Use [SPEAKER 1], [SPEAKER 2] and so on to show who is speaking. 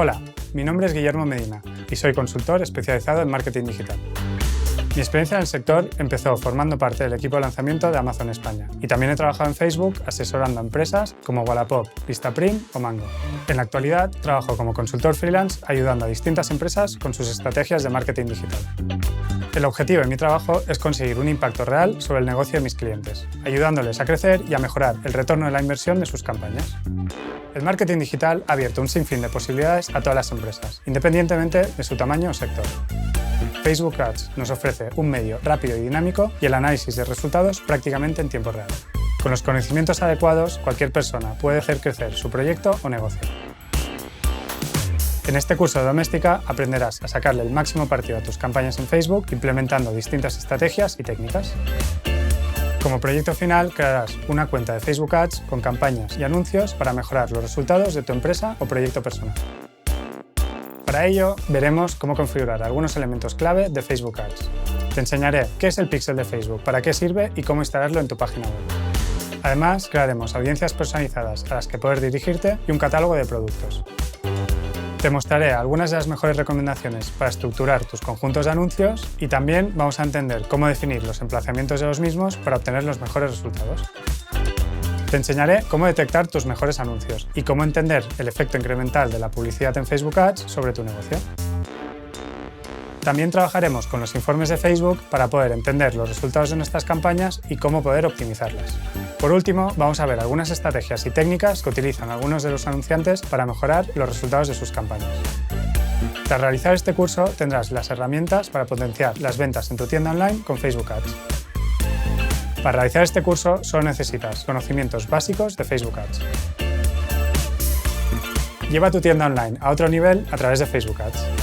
[SPEAKER 1] Hola, mi nombre es Guillermo Medina y soy consultor especializado en marketing digital. Mi experiencia en el sector empezó formando parte del equipo de lanzamiento de Amazon España y también he trabajado en Facebook asesorando a empresas como Wallapop, Vistaprint o Mango. En la actualidad trabajo como consultor freelance ayudando a distintas empresas con sus estrategias de marketing digital. El objetivo de mi trabajo es conseguir un impacto real sobre el negocio de mis clientes, ayudándoles a crecer y a mejorar el retorno de la inversión de sus campañas. El marketing digital ha abierto un sinfín de posibilidades a todas las empresas, independientemente de su tamaño o sector. Facebook Ads nos ofrece un medio rápido y dinámico y el análisis de resultados prácticamente en tiempo real. Con los conocimientos adecuados, cualquier persona puede hacer crecer su proyecto o negocio. En este curso de Doméstica aprenderás a sacarle el máximo partido a tus campañas en Facebook implementando distintas estrategias y técnicas. Como proyecto final, crearás una cuenta de Facebook Ads con campañas y anuncios para mejorar los resultados de tu empresa o proyecto personal. Para ello, veremos cómo configurar algunos elementos clave de Facebook Ads. Te enseñaré qué es el píxel de Facebook, para qué sirve y cómo instalarlo en tu página web. Además, crearemos audiencias personalizadas a las que poder dirigirte y un catálogo de productos. Te mostraré algunas de las mejores recomendaciones para estructurar tus conjuntos de anuncios y también vamos a entender cómo definir los emplazamientos de los mismos para obtener los mejores resultados. Te enseñaré cómo detectar tus mejores anuncios y cómo entender el efecto incremental de la publicidad en Facebook Ads sobre tu negocio. También trabajaremos con los informes de Facebook para poder entender los resultados de nuestras campañas y cómo poder optimizarlas. Por último, vamos a ver algunas estrategias y técnicas que utilizan algunos de los anunciantes para mejorar los resultados de sus campañas. Tras realizar este curso, tendrás las herramientas para potenciar las ventas en tu tienda online con Facebook Ads. Para realizar este curso, solo necesitas conocimientos básicos de Facebook Ads. Lleva tu tienda online a otro nivel a través de Facebook Ads.